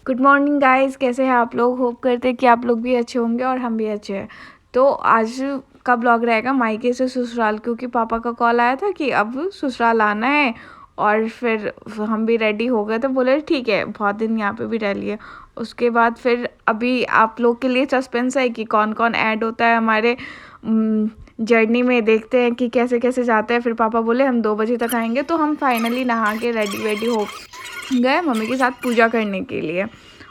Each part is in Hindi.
गुड मॉर्निंग गाइस, कैसे हैं आप लोग। होप करते हैं कि आप लोग भी अच्छे होंगे और हम भी अच्छे हैं। तो आज का ब्लॉग रहेगा मायके से ससुराल, क्योंकि पापा का कॉल आया था कि अब ससुराल आना है। और फिर हम भी रेडी हो गए थे, बोले ठीक है बहुत दिन यहाँ पे भी रह लिए। उसके बाद फिर अभी आप लोग के लिए सस्पेंस है कि कौन कौन ऐड होता है हमारे जर्नी में। देखते हैं कि कैसे कैसे जाते हैं। फिर पापा बोले हम 2 बजे तक आएंगे, तो हम फाइनली नहा के रेडी वेडी हो गए मम्मी के साथ पूजा करने के लिए।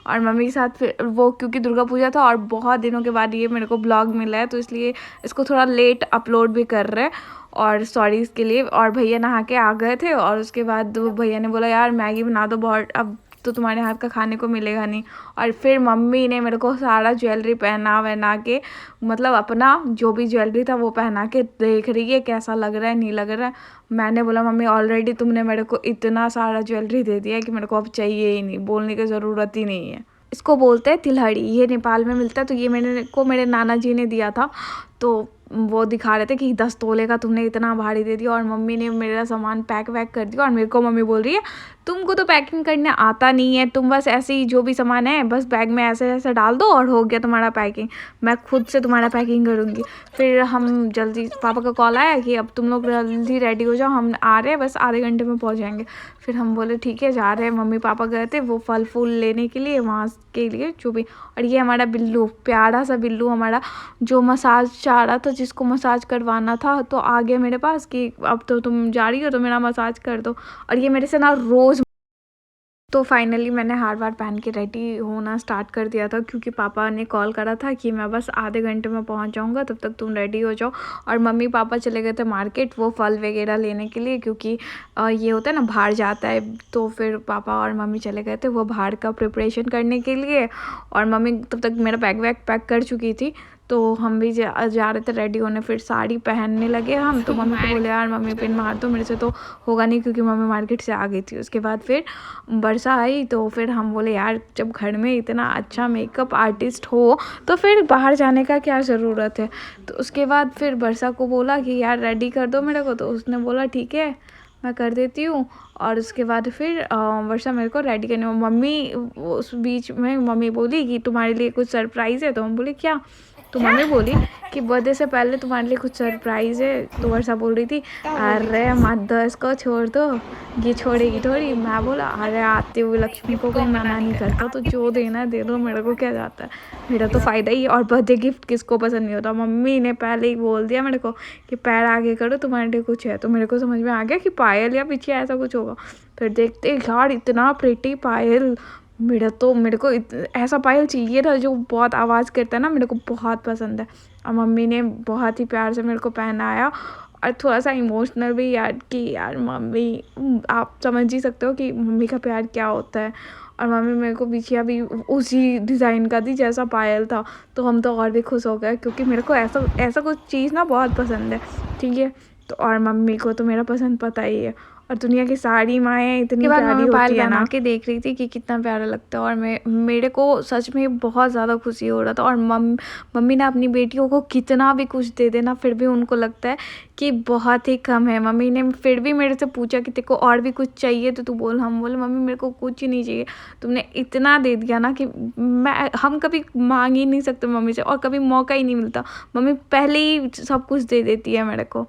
और मम्मी के साथ फिर वो, क्योंकि दुर्गा पूजा था और बहुत दिनों के बाद ये मेरे को ब्लॉग मिला है, तो इसलिए इसको थोड़ा लेट अपलोड भी कर रहे हैं। और सॉरी इसके लिए। और भैया नहा के आ गए थे और उसके बाद भैया ने बोला यार मैगी बना दो, बहुत अब तो तुम्हारे हाथ का खाने को मिलेगा नहीं। और फिर मम्मी ने मेरे को सारा ज्वेलरी पहना वहना के, मतलब अपना जो भी ज्वेलरी था वो पहना के देख रही है कैसा लग रहा है नहीं लग रहा है। मैंने बोला मम्मी ऑलरेडी तुमने मेरे को इतना सारा ज्वेलरी दे दिया है कि मेरे को अब चाहिए ही नहीं, बोलने की ज़रूरत ही नहीं है। इसको बोलते हैं तिलहड़ी, ये नेपाल में मिलता है। तो ये मेरे नाना जी ने दिया था, तो वो दिखा रहे थे कि 10 तोले का तुमने इतना भारी दे दिया। और मम्मी ने मेरा सामान पैक वैक कर दिया। और मेरे को मम्मी बोल रही है तुमको तो पैकिंग करने आता नहीं है, तुम बस ऐसे ही जो भी सामान है बस बैग में ऐसे ऐसे डाल दो और हो गया तुम्हारा पैकिंग, मैं खुद से तुम्हारा पैकिंग करूँगी। फिर हम जल्दी, पापा का कॉल आया कि अब तुम लोग जल्दी रेडी हो जाओ, हम आ रहे हैं, बस आधे घंटे में पहुँच जाएंगे। फिर हम बोले ठीक है जा रहे हैं। मम्मी पापा गए थे वो फल फूल लेने के लिए वहाँ के लिए जो भी। और ये हमारा बिल्लू, प्यारा सा बिल्लू हमारा, जो मसाज चाह रहा था, जिसको मसाज करवाना था, तो आ गया मेरे पास कि अब तो तुम जा रही हो तो मेरा मसाज कर दो। और ये मेरे से ना रोज़, तो फाइनली मैंने हार वार पहन के रेडी होना स्टार्ट कर दिया था, क्योंकि पापा ने कॉल करा था कि मैं बस आधे घंटे में पहुंच जाऊंगा, तब तक तुम रेडी हो जाओ। और मम्मी पापा चले गए थे मार्केट वो फल वगैरह लेने के लिए, क्योंकि ये होता है ना बाहर जाता है। तो फिर पापा और मम्मी चले गए थे वो बाहर का प्रिपरेशन करने के लिए। और मम्मी तब तक मेरा बैग वैग पैक कर चुकी थी, तो हम भी जा रहे थे रेडी होने। फिर साड़ी पहनने लगे हम, तो मम्मी को बोले यार मम्मी पिन मार दो, मेरे से तो होगा नहीं, क्योंकि मम्मी मार्केट से आ गई थी। उसके बाद फिर वर्षा आई, तो फिर हम बोले यार जब घर में इतना अच्छा मेकअप आर्टिस्ट हो तो फिर बाहर जाने का क्या ज़रूरत है। तो उसके बाद फिर वर्षा को बोला कि यार रेडी कर दो मेरे को, तो उसने बोला ठीक है मैं कर देती हूँ। और उसके बाद फिर वर्षा मेरे को रेडी करने, मम्मी उस बीच में मम्मी बोली कि तुम्हारे लिए कुछ सरप्राइज़ है। तो हम बोले क्या। तो मम्मी बोली कि बर्थडे से पहले तुम्हारे लिए कुछ सरप्राइज़ है। तो वर्षा बोल रही थी अरे मत दो इसको, छोड़ दो, ये छोड़ेगी थोड़ी। मैं बोला अरे आती हुई लक्ष्मी को कोई मना नहीं करता, तो जो देना है दे दो, मेरे को क्या जाता है, मेरा तो फ़ायदा ही है। और बर्थडे गिफ्ट किसको पसंद नहीं होता। मम्मी ने पहले ही बोल दिया मेरे को कि पैर आगे करो तुम्हारे लिए कुछ है। तो मेरे को समझ में आ गया कि पायल या पीछे ऐसा कुछ होगा। फिर देखते यार इतना प्रिटी पायल, मेरे को ऐसा पायल चाहिए था जो बहुत आवाज़ करता है ना, मेरे को बहुत पसंद है। और मम्मी ने बहुत ही प्यार से मेरे को पहनाया। और थोड़ा सा इमोशनल भी यार कि यार मम्मी, आप समझ ही सकते हो कि मम्मी का प्यार क्या होता है। और मम्मी मेरे को बिछिया भी उसी डिज़ाइन का दी जैसा पायल था, तो हम तो और भी खुश हो गए, क्योंकि मेरे को ऐसा ऐसा कुछ चीज़ ना बहुत पसंद है। ठीक है, तो और मम्मी को तो मेरा पसंद पता ही है। और दुनिया की सारी माएँ इतनी प्यारी होती है ना, के देख रही थी कि कितना प्यारा लगता है। और मेरे को सच में बहुत ज़्यादा खुशी हो रहा था। और मम्मी ने अपनी बेटियों को कितना भी कुछ दे देना, फिर भी उनको लगता है कि बहुत ही कम है। मम्मी ने फिर भी मेरे से पूछा कि तेरे को और भी कुछ चाहिए तो तू बोल। हम बोले मम्मी मेरे को कुछ ही नहीं चाहिए, तुमने इतना दे दिया ना कि हम कभी मांग ही नहीं सकते मम्मी से, और कभी मौका ही नहीं मिलता। मम्मी पहले ही सब कुछ दे देती है मेरे को।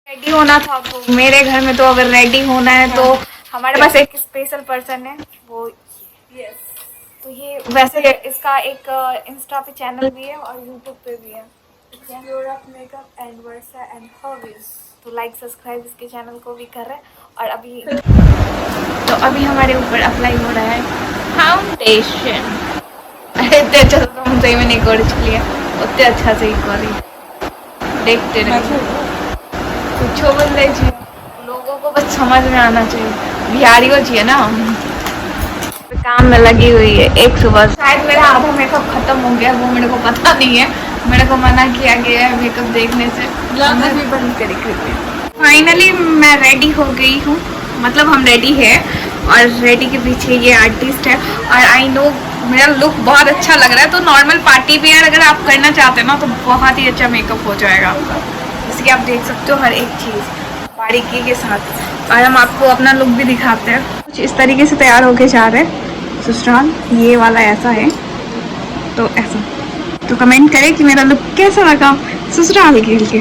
रेडी होना था, तो मेरे घर में तो अगर रेडी होना है तो हमारे पास एक स्पेशल पर्सन है, वो यस। तो ये वैसे इसका एक इंस्टा पे चैनल भी है और यूट्यूब पे भी है, makeup and Varsha and hobbies. तो लाइक सब्सक्राइब इसके चैनल को भी कर रहे हैं। और अभी हमारे ऊपर अप्लाई हो रहा है फाउंडेशन। इतने अच्छा तो हम सही में नहीं कर लिया, उतने अच्छा से ही करी, देखते रहिए। कुछ बोल रहे जी, लोगों को बस समझ में आना चाहिए, बिहारियों चाहिए ना। काम में लगी हुई है एक सुबह। शायद मेरा आधा मेकअप खत्म हो गया, वो मेरे को पता नहीं है, मेरे को मना किया गया है मेकअप देखने से, भी बंद करी। फाइनली मैं रेडी हो गई हूँ, मतलब हम रेडी है। और रेडी के पीछे ये आर्टिस्ट है। और आई नो मेरा लुक बहुत अच्छा लग रहा है, तो नॉर्मल पार्टी वेयर अगर आप करना चाहते हैं ना तो बहुत ही अच्छा मेकअप हो जाएगा आपका। जैसे कि आप देख सकते हो हर एक चीज़ बारीकी के साथ। और हम आपको अपना लुक भी दिखाते हैं, कुछ इस तरीके से तैयार होके जा रहे हैं। ससुराल ये वाला ऐसा है, तो ऐसा तो कमेंट करें कि मेरा लुक कैसा लगा ससुराल के लिए,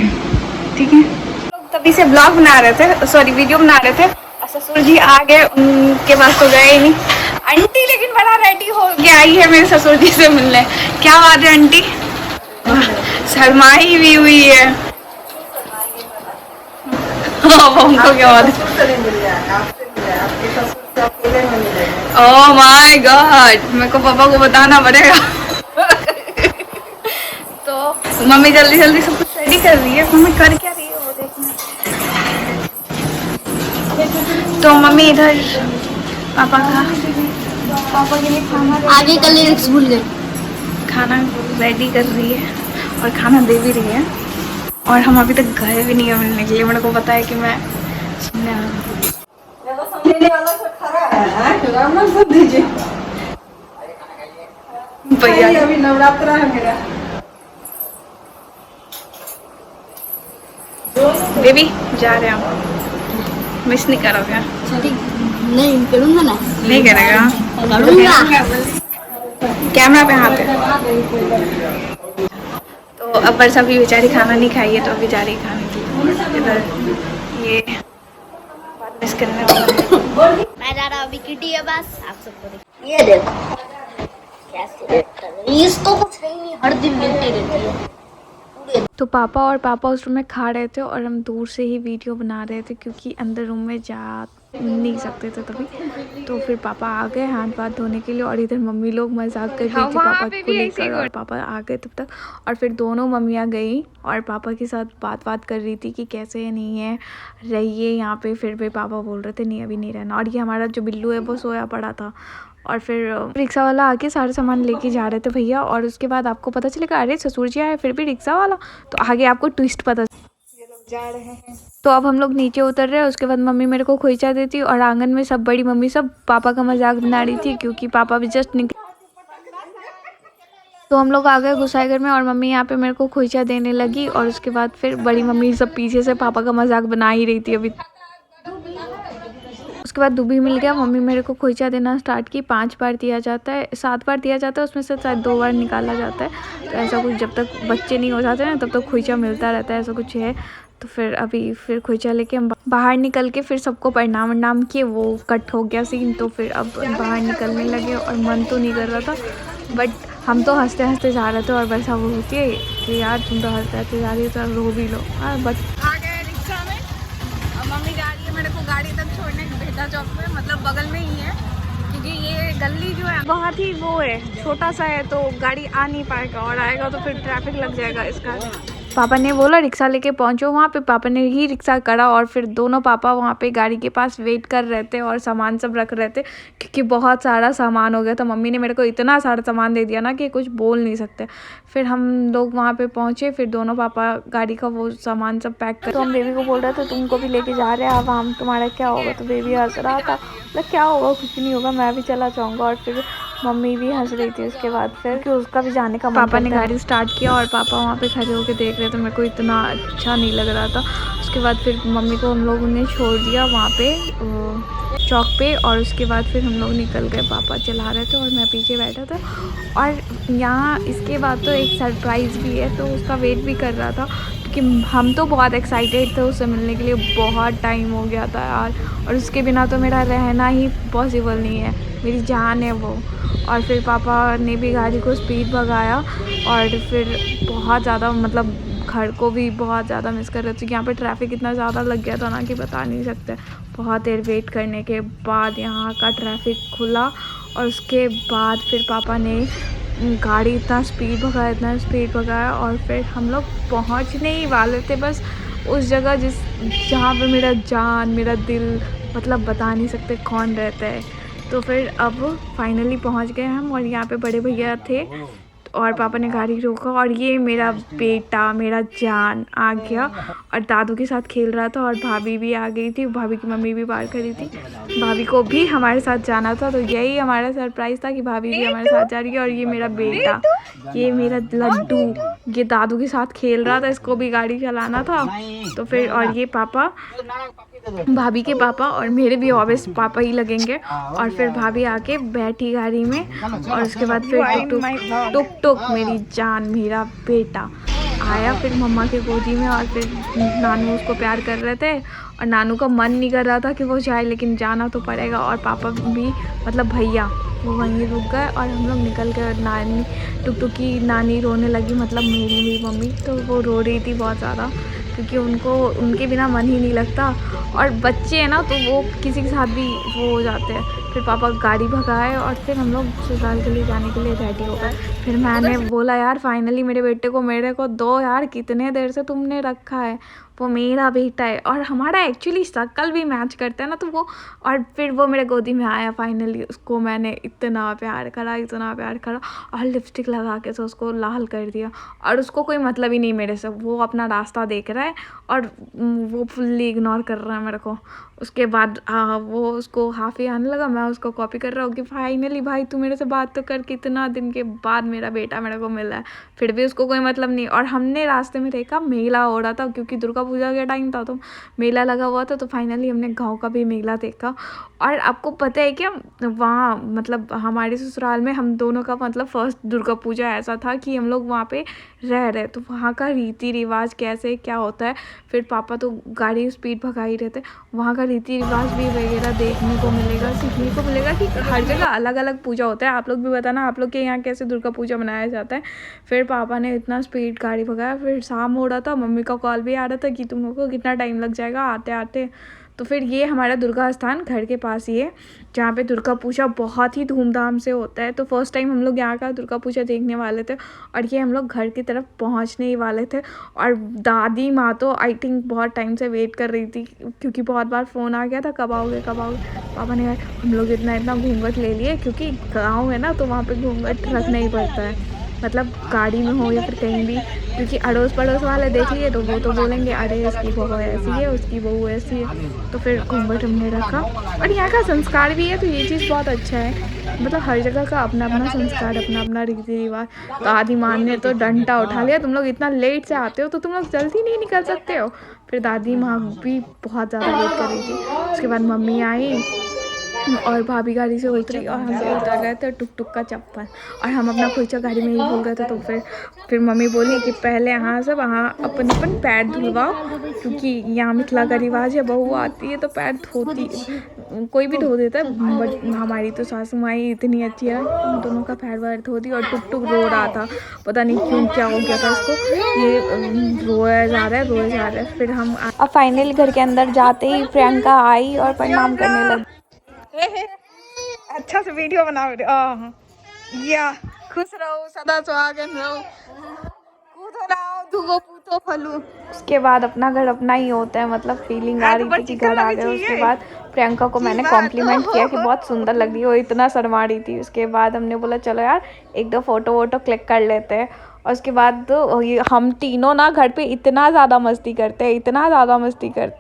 ठीक है। लोग तभी से ब्लॉग बना रहे थे, सॉरी वीडियो बना रहे थे, और ससुर जी आ गए, उनके पास तो गए ही नहीं। आंटी लेकिन बड़ा रेडी हो के आई है मेरे ससुर जी से मिलने। क्या बात है आंटी, शर्माई भी हुई है। उनको क्या बात है, ओह माय गॉड, मेरे को पापा को बताना पड़ेगा। तो मम्मी जल्दी जल्दी सब कुछ रेडी कर रही है। मम्मी कर क्या रही है वो देखना। तो मम्मी इधर पापा के लिए खाना आगे का लिरिक्स भूल गए। खाना रेडी कर रही है और खाना दे भी रही है, और हम अभी तक गए भी नहीं है मिलने के लिए। मेरे को पता है कि मैं सुनने आ रहा हूँ। भैया अभी नवरात्रा है मेरा। बेबी जा रहे हम, मिस नहीं करोगे? नहीं करूँगा ना, नहीं करेगा, कैमरा पे हाथ है। तो अब वर्षा भी बेचारी खाना नहीं खाई है, तो अभी जा रही खाने के लिए इधर। ये बात मिस करने वाला मैं जा रहा अभी किटी है बस। आप सबको ये देखो कैसे इसको कुछ नहीं, हर दिन मिलती रहती है। तो पापा उस रूम में खा रहे थे और हम दूर से ही वीडियो बना रहे थे, क्योंकि अंदर रूम में जा नहीं सकते थे तभी। तो फिर पापा आ गए हाथ पाथ धोने के लिए, और इधर मम्मी लोग मजाक कर रही थी पापा को लेकर, और पापा आ गए तब तक। और फिर दोनों मम्मियाँ गई और पापा के साथ बात कर रही थी कि कैसे नहीं है, रहिए यहाँ पे। फिर भी पापा बोल रहे थे नहीं अभी नहीं रहना। और ये हमारा जो बिल्लू है वो सोया पड़ा था। और फिर रिक्शा वाला आके सारे सामान लेके जा रहे थे भैया, और उसके बाद आपको पता चलेगा अरे ससुर जी आए फिर भी रिक्शा वाला, तो आगे आपको ट्विस्ट पता। ये लोग जा रहे हैं, तो अब हम लोग नीचे उतर रहे हैं। उसके बाद मम्मी मेरे को खोइचा देती, और आंगन में सब बड़ी मम्मी सब पापा का मजाक बना रही थी, क्योंकि पापा भी जस्ट निकले। तो हम लोग आ गए गुसाईघर में, और मम्मी यहाँ पे मेरे को खोइचा देने लगी, और उसके बाद फिर बड़ी मम्मी सब पीछे से पापा का मजाक बना ही रही थी अभी। उसके बाद दुबी मिल गया, मम्मी मेरे को खोइचा देना स्टार्ट की। 5 बार दिया जाता है, 7 बार दिया जाता है, उसमें से शायद 2 बार निकाला जाता है। तो ऐसा कुछ जब तक बच्चे नहीं हो जाते ना तब तक खोइचा मिलता रहता है, ऐसा कुछ है। तो फिर अभी फिर खोइचा लेके हम बाहर निकल के फिर सबको प्रणाम वरनाम किए, वो कट हो गया सीन। तो फिर अब बाहर निकलने लगे, और मन तो नहीं कर रहा था, बट हम तो हंसते हंसते जा रहे थे। और वर्षा वो होती है कि यार तुम तो हंसते हंसते जा रही हो तो रो भी लो। हाँ बस आ गए रिक्शा में, और मम्मी जा रही है मेरे को गाड़ी तक छोड़ने बेहदा चौक में, मतलब बगल में ही है, क्योंकि ये गली जो है बहुत ही वो है, छोटा सा है, तो गाड़ी आ नहीं पाएगा, और आएगा तो फिर ट्रैफिक लग जाएगा इसका। पापा ने बोला रिक्शा लेके पहुंचो वहाँ पे। पापा ने ही रिक्शा करा, और फिर दोनों पापा वहाँ पे गाड़ी के पास वेट कर रहे थे और सामान सब रख रहे थे, क्योंकि बहुत सारा सामान हो गया था। मम्मी ने मेरे को इतना सारा सामान दे दिया ना कि कुछ बोल नहीं सकते। फिर हम लोग वहाँ पे पहुँचे, फिर दोनों पापा गाड़ी का वो सामान सब पैक कर। तो हम बेबी को बोल रहे थे तुमको भी लेके जा रहे हैं अब हम, तुम्हारा क्या होगा? तो बेबी हंस रहा था, मतलब क्या होगा, कुछ नहीं होगा, मैं भी चला जाऊँगा। और फिर मम्मी भी हंस रही थी उसके बाद फिर कि उसका भी जाने का। पापा ने गाड़ी स्टार्ट किया, और पापा वहाँ पे खड़े होकर देख रहे थे, मेरे को इतना अच्छा नहीं लग रहा था। उसके बाद फिर मम्मी को हम लोगों ने छोड़ दिया वहाँ पे चौक पे, और उसके बाद फिर हम लोग निकल गए। पापा चला रहे थे और मैं पीछे बैठा था। और यहाँ इसके बाद तो एक सरप्राइज़ भी है, तो उसका वेट भी कर रहा था, क्योंकि हम तो बहुत एक्साइटेड थे उससे मिलने के लिए। बहुत टाइम हो गया था यार, और उसके बिना तो मेरा रहना ही पॉसिबल नहीं है, मेरी जान है वो। और फिर पापा ने भी गाड़ी को स्पीड भगाया, और फिर बहुत ज़्यादा मतलब घर को भी बहुत ज़्यादा मिस कर रहे थे। यहाँ पे ट्रैफिक इतना ज़्यादा लग गया था ना कि बता नहीं सकते। बहुत देर वेट करने के बाद यहाँ का ट्रैफिक खुला, और उसके बाद फिर पापा ने गाड़ी इतना स्पीड भगाया, और फिर हम लोग पहुँचने ही वाले थे बस उस जगह जहाँ पे मेरा जान, मेरा दिल, मतलब बता नहीं सकते कौन रहता है। तो फिर अब फाइनली पहुंच गए हम, और यहाँ पे बड़े भैया थे, और पापा ने गाड़ी रोका, और ये मेरा बेटा, मेरा जान आ गया, और दादू के साथ खेल रहा था। और भाभी भी आ गई थी, भाभी की मम्मी भी बाहर खड़ी थी, भाभी को भी हमारे साथ जाना था। तो यही हमारा सरप्राइज़ था कि भाभी भी हमारे साथ जा रही है। और ये मेरा बेटा, ये मेरा लड्डू, ये दादू के साथ खेल रहा था, इसको भी गाड़ी चलाना था। तो फिर और ये पापा भाभी के पापा और मेरे भी ऑब्वियस पापा ही लगेंगे। और फिर भाभी आके बैठी गाड़ी में और उसके बाद फिर टुक टुक मेरी जान मेरा बेटा आया फिर मम्मा के गोदी में। और फिर नानू उसको प्यार कर रहे थे और नानू का मन नहीं कर रहा था कि वो जाए, लेकिन जाना तो पड़ेगा। और पापा भी मतलब भैया वो वहीं रुक गए और हम लोग निकल गए। नानी टुक की नानी रोने लगी, मतलब मेरी भी मम्मी तो वो रो रही थी बहुत ज़्यादा, क्योंकि उनको उनके बिना मन ही नहीं लगता। और बच्चे हैं ना तो वो किसी के साथ भी वो हो जाते हैं। फिर पापा गाड़ी भगाए और फिर हम लोग ससुराल के लिए जाने के लिए रेडी हो गए। फिर मैंने बोला यार फाइनली मेरे बेटे को मेरे को दो यार, कितने देर से तुमने रखा है, वो मेरा बेटा है। और हमारा एक्चुअली शक्ल भी मैच करता है ना, तो वो और फिर वो मेरे गोदी में आया फाइनली। उसको मैंने इतना प्यार करा और लिपस्टिक लगा के तो उसको लाल कर दिया। और उसको कोई मतलब ही नहीं मेरे से, वो अपना रास्ता देख रहा है और वो फुल्ली इग्नोर कर रहा है मेरे को। उसके बाद वो उसको हाफ ही आने लगा, मैं उसको कॉपी कर रहा हूँ कि फाइनली भाई तू मेरे से बात तो कर, कितना दिन के बाद मेरा बेटा मेरे को मिला है। फिर भी उसको कोई मतलब नहीं। और हमने रास्ते में देखा मेला हो रहा था, क्योंकि दुर्गा पूजा का टाइम था तो मेला लगा हुआ था। तो फाइनली हमने गांव का भी मेला देखा। और आपको पता है क्या, वहाँ मतलब हमारे ससुराल में हम दोनों का मतलब फर्स्ट दुर्गा पूजा ऐसा था कि हम लोग वहाँ पे रह रहे, तो वहाँ का रीति रिवाज कैसे क्या होता है। फिर पापा तो गाड़ी स्पीड भगा ही रहते, वहाँ का रीति रिवाज भी वगैरह देखने को मिलेगा, सीखने को मिलेगा कि हर जगह अलग अलग पूजा होता है। आप लोग भी बताना आप लोग के यहाँ कैसे दुर्गा पूजा मनाया जाता है। फिर पापा ने इतना स्पीड गाड़ी भगाया, फिर शाम हो रहा था, मम्मी का कॉल भी आ रहा था कि तुम लोग को कितना टाइम लग जाएगा आते आते। तो फिर ये हमारा दुर्गा स्थान घर के पास ही है, जहाँ पे दुर्गा पूजा बहुत ही धूमधाम से होता है। तो फर्स्ट टाइम हम लोग यहाँ का दुर्गा पूजा देखने वाले थे और ये हम लोग घर की तरफ पहुँचने ही वाले थे। और दादी माँ तो आई थिंक बहुत टाइम से वेट कर रही थी, क्योंकि बहुत बार फ़ोन आ गया था कब आओगे कब आओगे। पापा ने कहा हम लोग इतना घूंघट ले लिए, क्योंकि गाँव है ना तो वहाँ पर घूंघट रखना ही पड़ता है, मतलब गाड़ी में हो या फिर कहीं भी, क्योंकि अड़ोस पड़ोस वाले देख लिए तो वो तो बोलेंगे अरे इसकी बहू ऐसी है उसकी बहू ऐसी है। तो फिर घूंघट हमने रखा। और यहाँ का संस्कार भी है तो ये चीज़ बहुत अच्छा है, मतलब हर जगह का अपना अपना संस्कार, अपना अपना रीति रिवाज। तो दादी माँ ने तो डंडा उठा लिया, तुम लोग इतना लेट से आते हो तो तुम लोग जल्दी नहीं निकल सकते हो। फिर दादी माँ भी बहुत ज़्यादा वेट कर रही थी। उसके बाद मम्मी आई और भाभी गाड़ी से उतरी और हम लोग उतर गए थे टुक का चप्पल। और हम अपना खोइचा गाड़ी में ही भूल गए थे। तो फिर मम्मी बोली कि पहले यहाँ से वहाँ अपन पैर धुलवाओ, क्योंकि यहाँ मिथिला का रिवाज है, बहू आती है तो पैर धोती, कोई भी धो देता है, बट हमारी तो सासू माई इतनी अच्छी है, हम दोनों का पैर वैर धो दी। और टुक रो रहा था, पता नहीं क्यों क्या हो गया था इसको, ये रोया जा रहा है। फिर हम अब फाइनली घर के अंदर जाते ही प्रियंका आई और प्रणाम करने लगी। अच्छा से वीडियो बना या खुश रहो सदा सुहागन रहो, कूदो लाओ दूगो पूतो फलू। उसके बाद अपना घर अपना ही होता है, मतलब फीलिंग आ रही थी कि घर आ गए। उसके बाद प्रियंका को मैंने कॉम्प्लीमेंट किया कि बहुत सुंदर लग रही है, वो इतना शर्मा रही थी। उसके बाद हमने बोला चलो यार एक दो फोटो वोटो क्लिक कर लेते हैं। और उसके बाद तो हम तीनों ना घर पे इतना ज़्यादा मस्ती करते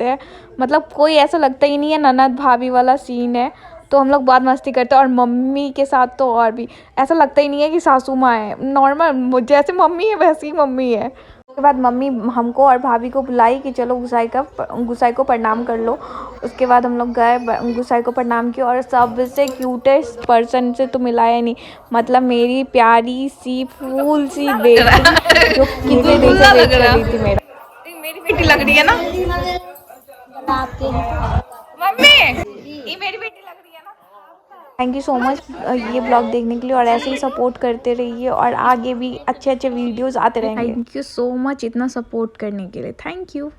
हैं, मतलब कोई ऐसा लगता ही नहीं है ननद भाभी वाला सीन है। तो हम लोग बहुत मस्ती करते हैं और मम्मी के साथ तो और भी ऐसा लगता ही नहीं है कि सासू माँ है, नॉर्मल जैसे मम्मी है वैसी ही मम्मी है। उसके बाद मम्मी हमको और भाभी को बुलाई कि चलो गुसाई को प्रणाम कर लो। उसके बाद हम लोग गए, गुसाई को प्रणाम किया। और सबसे क्यूटेस्ट पर्सन से तो मिलाया नहीं, मतलब मेरी प्यारी सी फूल सी बेटी जो कितने दिन से वेट कर रही थी मेरी बेटी लग रही है ना मम्मी, ये मेरी बेटी लग रही है ना। थैंक यू सो मच ये ब्लॉग देखने के लिए, और ऐसे ही सपोर्ट करते रहिए और आगे भी अच्छे वीडियोस आते रहेंगे। थैंक यू सो मच इतना सपोर्ट करने के लिए, थैंक यू।